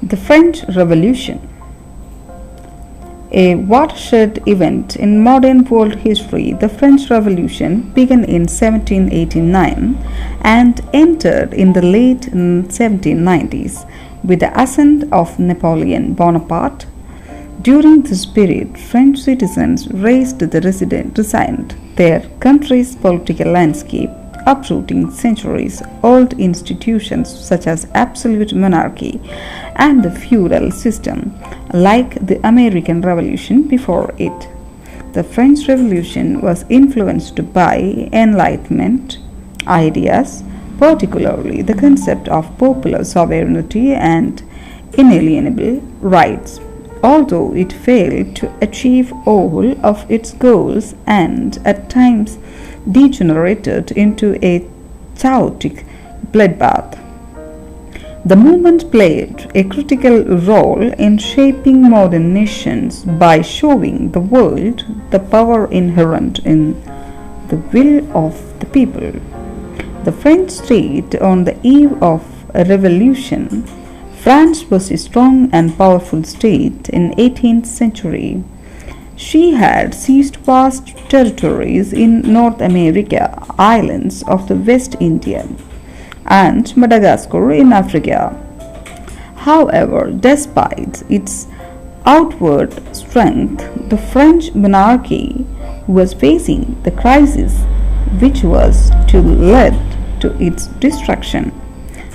The French Revolution, a watershed event in modern world history. The French Revolution began in 1789 and entered in the late 1790s with the ascent of Napoleon Bonaparte. During this period, French citizens resigned their country's political landscape, uprooting centuries-old institutions such as absolute monarchy and the feudal system, like the American Revolution before it. The French Revolution was influenced by Enlightenment ideas, particularly the concept of popular sovereignty and inalienable rights. Although it failed to achieve all of its goals and at times degenerated into a chaotic bloodbath, the movement played a critical role in shaping modern nations by showing the world the power inherent in the will of the people. The French state on the eve of a revolution. France was a strong and powerful state in 18th century. She had seized vast territories in North America, islands of the West India, and Madagascar in Africa. However, despite its outward strength, the French monarchy was facing the crisis which was to lead to its destruction.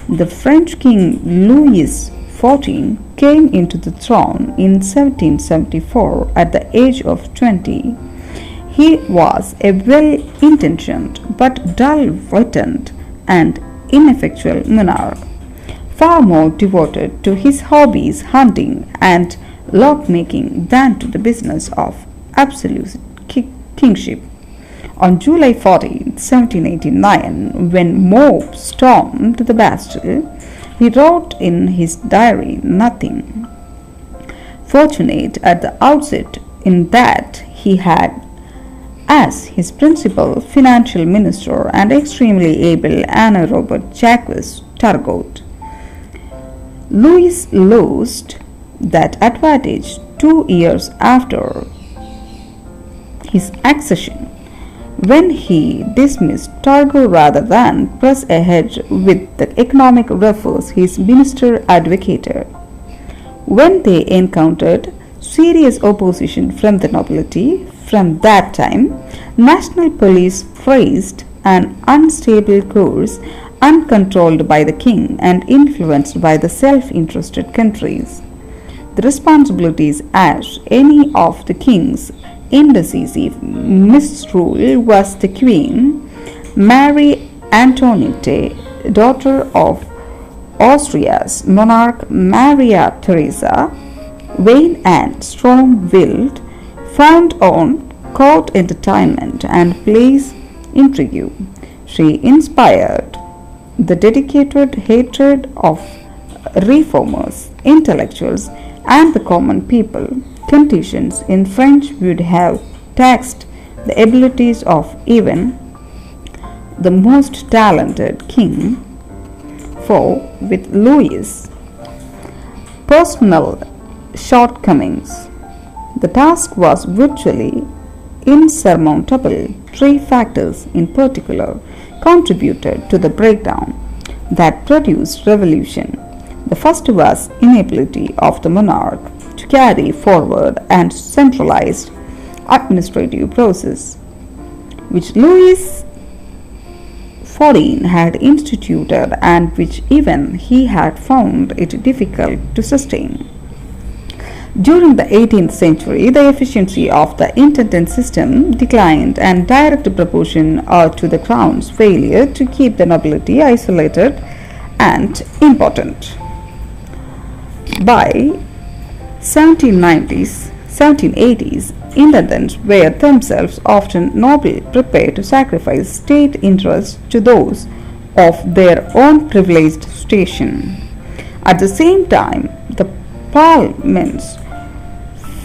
The French King Louis XIV came into the throne in 1774 at the age of 20. He was a well-intentioned but dull-witted and ineffectual monarch, far more devoted to his hobbies, hunting and love-making, than to the business of absolute kingship. On July 14, 1789, when mobs stormed the Bastille, he wrote in his diary, "Nothing fortunate at the outset in that he had as his principal financial minister and extremely able Anna Robert Jacques Turgot. Louis lost that advantage 2 years after his accession, when he dismissed Turgot rather than press ahead with the economic reforms his minister advocated. When they encountered serious opposition from the nobility, from that time, national police traced an unstable course, uncontrolled by the king and influenced by the self-interested countries. The responsibilities as any of the king's indecisive misrule was the Queen Marie Antoinette, daughter of Austria's monarch Maria Theresa, vain and strong-willed, fond on court entertainment and place intrigue. She inspired the dedicated hatred of reformers, intellectuals, and the common people. Conditions in French would have taxed the abilities of even the most talented king, for with Louis' personal shortcomings, the task was virtually insurmountable. 3 factors in particular contributed to the breakdown that produced revolution. The first was inability of the monarch to carry forward and centralized administrative process, which Louis XIV had instituted and which even he had found it difficult to sustain. During the 18th century, the efficiency of the intendant system declined in direct proportion to the crown's failure to keep the nobility isolated and impotent. By 1780s, intendants were themselves often nobly prepared to sacrifice state interests to those of their own privileged station. At the same time, the parliaments,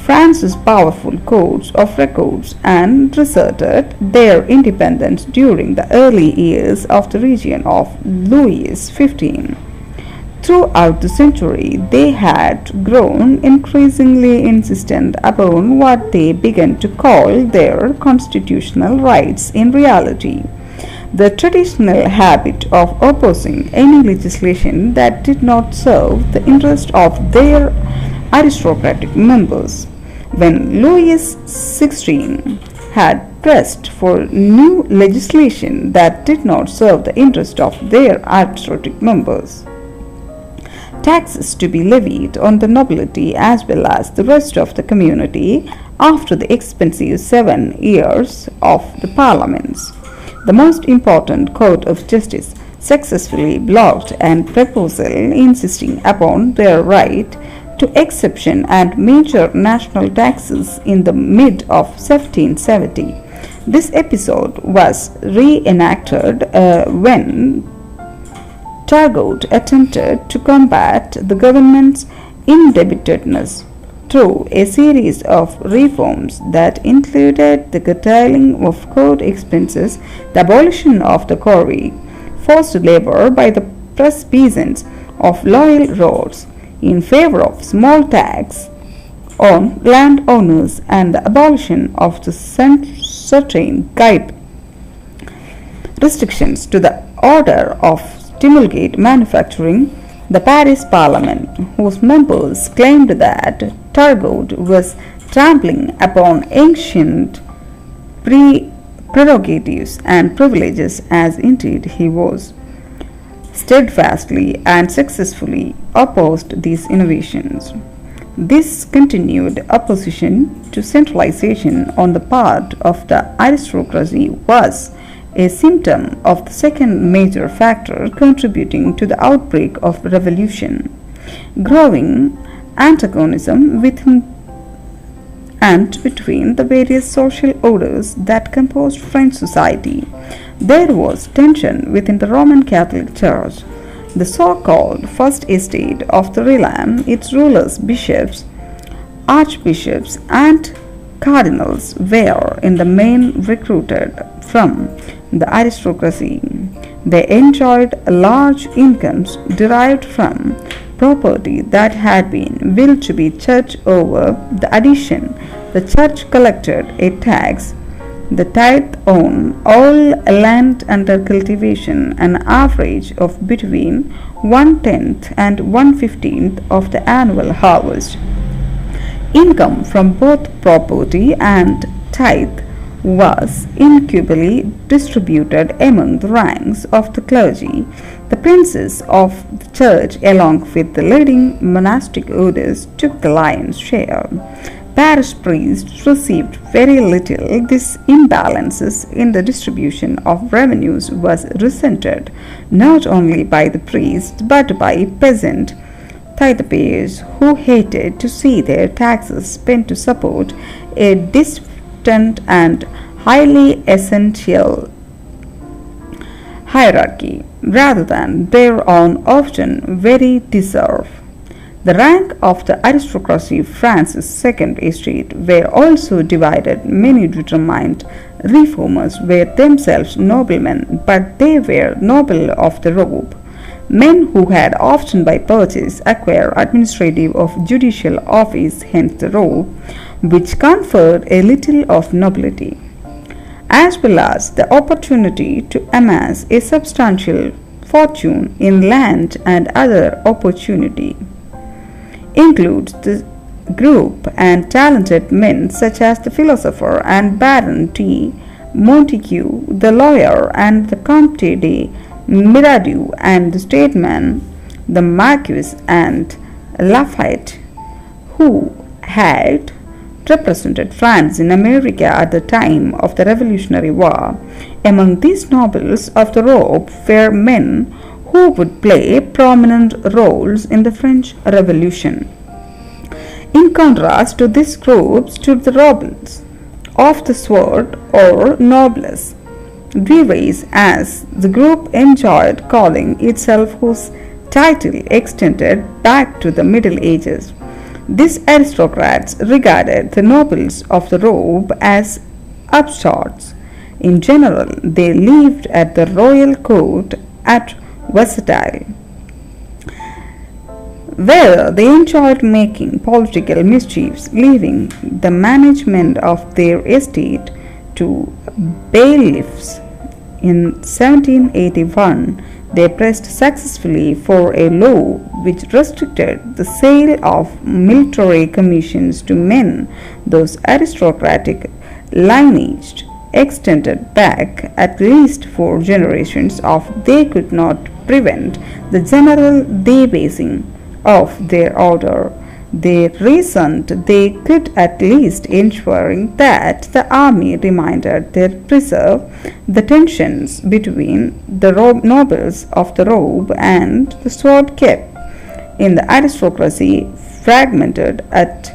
France's powerful courts of records, and reasserted their independence during the early years of the reign of Louis XV. Throughout the century, they had grown increasingly insistent upon what they began to call their constitutional rights in reality. The traditional habit of opposing any legislation that did not serve the interest of their aristocratic members. When Louis XVI had pressed for new legislation that did not serve the interest of their aristocratic members, taxes to be levied on the nobility as well as the rest of the community after the expensive 7 years of the parliaments. The most important court of justice successfully blocked a proposal insisting upon their right to exception and major national taxes in the mid of 1770. This episode was reenacted when Turgot attempted to combat the government's indebtedness through a series of reforms that included the curtailing of court expenses, the abolition of the quarry, forced labor by the peasants of loyal lords in favor of small tax on landowners, and the abolition of the certain guide restrictions to the order of stimulate manufacturing. The Paris Parliament, whose members claimed that Turgot was trampling upon ancient prerogatives and privileges, as indeed he was, steadfastly and successfully opposed these innovations. This continued opposition to centralization on the part of the aristocracy was a symptom of the second major factor contributing to the outbreak of revolution: growing antagonism within and between the various social orders that composed French society. There was tension within the Roman Catholic Church. The so-called First Estate of the realm, its rulers, bishops, archbishops, and cardinals were in the main recruited from the aristocracy. They enjoyed large incomes derived from property that had been willed to be church over. The addition, the church collected a tax, the tithe on all land under cultivation, an average of between 1/10 and 1/15 of the annual harvest. Income from both property and tithe was equally distributed among the ranks of the clergy. The princes of the church, along with the leading monastic orders, took the lion's share. Parish priests received very little. This imbalances in the distribution of revenues was resented not only by the priests but by peasant tithe-payers who hated to see their taxes spent to support a distant and highly essential hierarchy rather than their own often very deserved. The rank of the aristocracy, France's second estate, were also divided. Many determined reformers were themselves noblemen, but they were noble of the robe, men who had often by purchase acquired administrative or judicial office, hence the robe, which conferred a little of nobility, as well as the opportunity to amass a substantial fortune in land and other opportunity. Includes the group and talented men such as the philosopher and Baron T. Montague, the lawyer, and the Comte de Mirabeau, and the statesman, the Marquis and Lafayette, who had represented France in America at the time of the Revolutionary War. Among these nobles of the robe were men who would play prominent roles in the French Revolution. In contrast to this group stood the nobles of the sword or noblesse, vivaes as the group enjoyed calling itself, whose title extended back to the Middle Ages. These aristocrats regarded the nobles of the robe as upstarts. In general, they lived at the royal court at Versailles. where they enjoyed making political mischiefs, leaving the management of their estate to bailiffs. In 1781, they pressed successfully for a law which restricted the sale of military commissions to men, those aristocratic lineage extended back at least 4 generations of they could not prevent the general debasing of their order. They reasoned they could at least ensuring that the army remained there preserve the tensions between the nobles of the robe and the sword kept in the aristocracy fragmented at